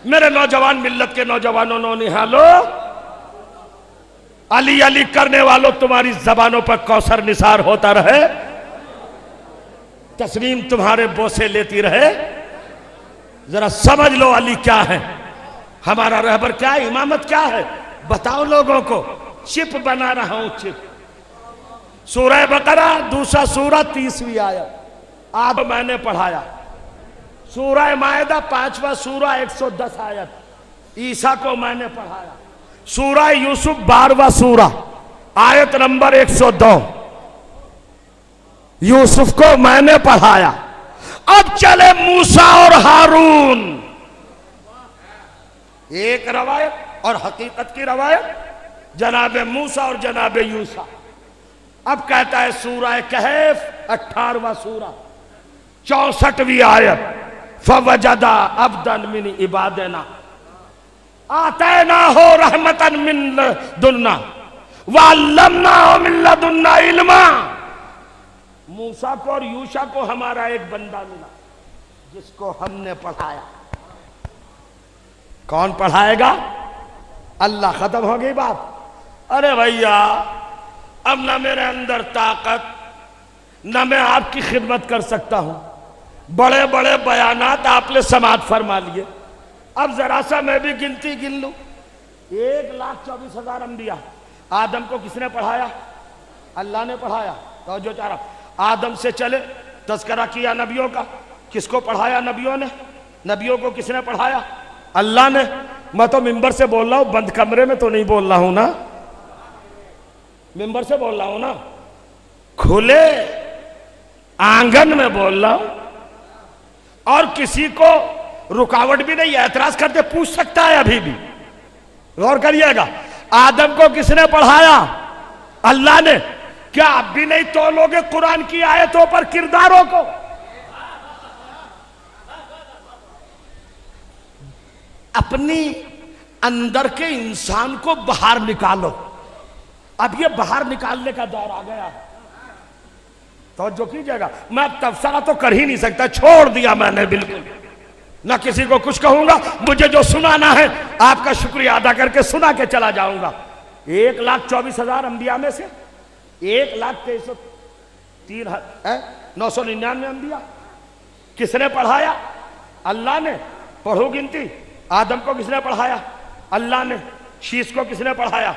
میرے نوجوان ملت کے نوجوانوں نونہالو، علی علی کرنے والوں تمہاری زبانوں پر کوثر نثار ہوتا رہے، تسلیم تمہارے بوسے لیتی رہے۔ ذرا سمجھ لو علی کیا ہے، ہمارا رہبر کیا ہے، امامت کیا ہے، بتاؤ لوگوں کو۔ چپ بنا رہا ہوں، چپ۔ سورہ بقرہ دوسرا سورہ 30ویں آیت آب میں نے پڑھایا۔ سورہ مائدہ 5واں سورہ 110 آیت عیسیٰ کو میں نے پڑھایا۔ سورہ یوسف 12واں سورہ آیت نمبر 102 یوسف کو میں نے پڑھایا۔ اب چلے موسیٰ اور ہارون، ایک روایت اور حقیقت کی روایت جناب موسیٰ اور جناب یوسف۔ اب کہتا ہے سورہ کہف 18واں سورہ 64ویں آیت، فَوَجَدَ عَبْدًا مِنْ عِبَادِنَا آتَيْنَاهُ رَحْمَةً مِنْ لَدُنَّا وَعَلَّمْنَاهُ مِنْ لَدُنَّا عِلْمًا۔ موسیٰ کو اور یوشع کو ہمارا ایک بندہ ملا جس کو ہم نے پڑھایا۔ کون پڑھائے گا؟ اللہ۔ ختم ہو گئی بات۔ ارے بھائیا، اب نہ میرے اندر طاقت، نہ میں آپ کی خدمت کر سکتا ہوں۔ بڑے بڑے بیانات آپ نے سماعت فرما لیے، اب ذرا سا میں بھی گنتی گن لوں۔ 1,24,000 انبیاء، آدم کو کس نے پڑھایا؟ اللہ نے پڑھایا۔ توجہ چاہ رہا، آدم سے چلے تذکرہ کیا نبیوں کا، کس کو پڑھایا نبیوں نے؟ نبیوں کو کس نے پڑھایا؟ اللہ نے۔ میں تو ممبر سے بول رہا ہوں، بند کمرے میں تو نہیں بول رہا ہوں نا، ممبر سے بول رہا ہوں نا، کھلے آنگن میں بول رہا ہوں، اور کسی کو رکاوٹ بھی نہیں، اعتراض کرتے پوچھ سکتا ہے ابھی بھی۔ غور کریے گا، آدم کو کس نے پڑھایا؟ اللہ نے۔ کیا اب بھی نہیں تولوگے قرآن کی آیتوں پر کرداروں کو؟ اپنی اندر کے انسان کو باہر نکالو۔ اب یہ باہر نکالنے کا دور آ گیا ہے، توجہ کیجئے گا۔ میں اب تبصرہ تو کر ہی نہیں سکتا، چھوڑ دیا میں نے بالکل، نہ کسی کو کچھ کہوں گا۔ مجھے جو سنانا ہے آپ کا شکریہ ادا کر کے سنا کے چلا جاؤں گا۔ 1,24,000 انبیاء میں سے 1,23,999 انبیاء کس نے پڑھایا؟ اللہ نے۔ پڑھو گنتی، آدم کو کس نے پڑھایا؟ اللہ نے۔ شیش کو کس نے پڑھایا؟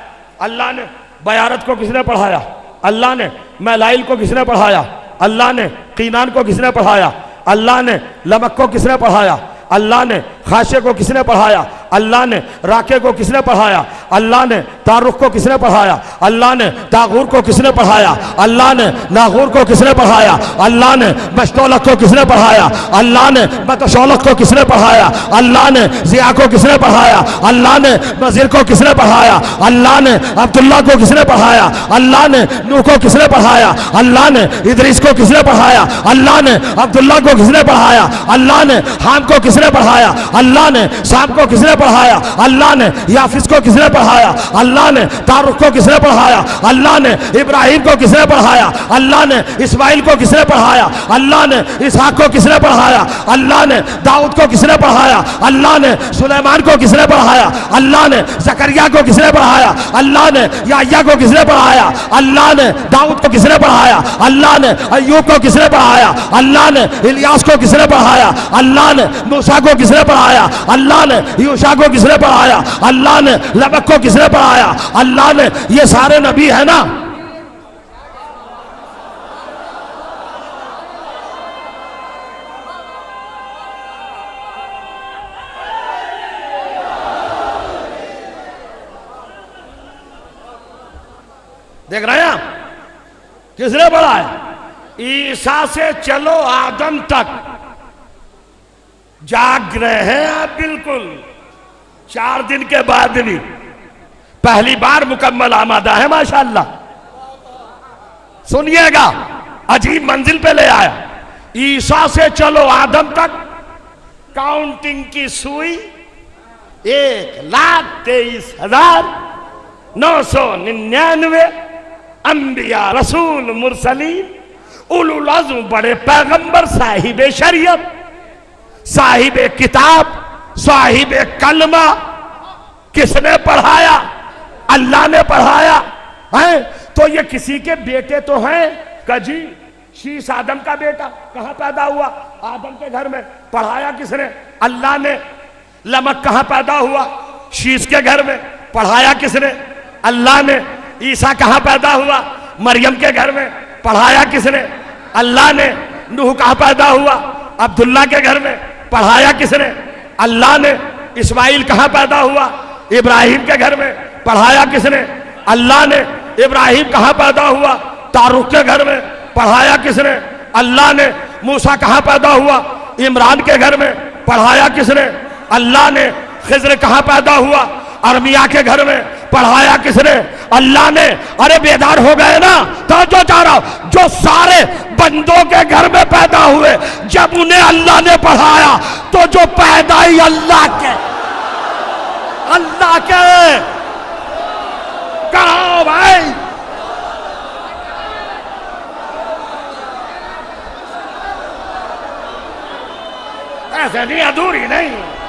اللہ نے۔ بیارت کو کس نے پڑھایا؟ اللہ نے۔ میلائل کو کس نے پڑھایا؟ اللہ نے۔ قینان کو کس نے پڑھایا؟ اللہ نے۔ لمک کو کس نے پڑھایا؟ اللہ نے۔ خاشے کو کس نے پڑھایا؟ اللہ نے۔ راکے کو کس نے پڑھایا؟ اللہ نے۔ تارخ کو کس نے پڑھایا؟ اللہ نے۔ تاغور کو کس نے پڑھایا؟ اللہ نے۔ ناغور کو کس نے پڑھایا؟ اللہ نے۔ مشتولک کو کس نے پڑھایا؟ اللہ نے۔ متشولک کو کس نے پڑھایا؟ اللہ نے۔ ضیاء کو کس نے پڑھایا؟ اللہ نے۔ نذیر کو کس نے پڑھایا؟ اللہ نے۔ عبداللہ کو کس نے پڑھایا؟ اللہ نے۔ نوح کو کس نے پڑھایا؟ اللہ نے۔ ادریس کو کس نے پڑھایا؟ اللہ نے۔ عبداللہ کو کس نے پڑھایا؟ اللہ نے۔ حام کو کس نے پڑھایا؟ اللہ نے۔ سام کو کس نے پڑھایا؟ اللہ نے۔ یافس کو کس نے پڑھایا؟ اللہ نے۔ تارخ کو کس نے پڑھایا؟ اللہ نے۔ ابراہیم کو کس نے پڑھایا؟ اللہ نے۔ اسماعیل کو کس نے پڑھایا؟ اللہ نے۔ اسحاق کو کس نے پڑھایا؟ اللہ نے۔ داؤد کو کس نے پڑھایا؟ اللہ نے۔ سلیمان کو کس نے پڑھایا؟ اللہ نے۔ زکریا کو کس نے پڑھایا؟ اللہ نے۔ یحییٰ کو کس نے پڑھایا؟ اللہ نے۔ داؤد کو کس نے پڑھایا؟ اللہ نے۔ ایوب کو کس نے پڑھایا؟ اللہ نے۔ الیاس کو کس نے پڑھایا؟ اللہ نے۔ موسیٰ کو کس نے پڑھایا؟ اللہ نے۔ یوشع کو کس نے پڑھایا؟ اللہ نے۔ لبک کو کس نے پڑھایا؟ اللہ نے۔ یہ سارے نبی ہیں نا۔ دیکھ رہے ہیں کس نے پڑھایا؟ عیسیٰ سے چلو آدم تک جاگ رہے ہیں آپ بالکل۔ 4 دن کے بعد بھی پہلی بار مکمل آمادہ ہے ماشاءاللہ۔ سنیے گا، عجیب منزل پہ لے آیا۔ عیسیٰ سے چلو آدم تک کاؤنٹنگ کی سوئی 1,23,999 انبیاء، رسول، مرسلین، اولو العزم، بڑے پیغمبر، صاحب شریعت، صاحب کتاب، صاحب کلمہ کس نے پڑھایا؟ اللہ نے پڑھایا ہے۔ تو یہ کسی کے بیٹے تو ہیں کہ جی شیش آدم کا بیٹا، کہاں پیدا ہوا؟ آدم کے گھر میں، پڑھایا کس نے؟ اللہ نے۔ لمک کہاں پیدا ہوا؟ شیش کے گھر میں، پڑھایا کس نے؟ اللہ نے۔ عیسیٰ کہاں پیدا ہوا؟ مریم کے گھر میں، پڑھایا کس نے؟ اللہ نے۔ نوح کہاں پیدا ہوا؟ عبداللہ کے گھر میں، پڑھایا کس نے؟ اللہ نے۔ اسماعیل کہاں پیدا ہوا؟ ابراہیم کے گھر میں، پڑھایا کس نے؟ اللہ نے۔ ابراہیم کہاں پیدا ہوا؟ تاروق کے گھر میں، پڑھایا کس نے؟ اللہ نے۔ موسیٰ کہاں پیدا ہوا؟ عمران کے گھر میں، پڑھایا کس نے؟ اللہ نے۔ خضر کہاں پیدا ہوا؟ ارمیا کے گھر میں، پڑھایا کس نے؟ اللہ نے۔ ارے بیدار ہو گئے نا؟ توجہ چاہ رہا ہوں، جو سارے بندوں کے گھر میں پیدا ہوئے جب انہیں اللہ نے پڑھایا تو جو پیدا ہی اللہ کے کہاں بھائی؟ ایسے نہیں، ادھوری نہیں۔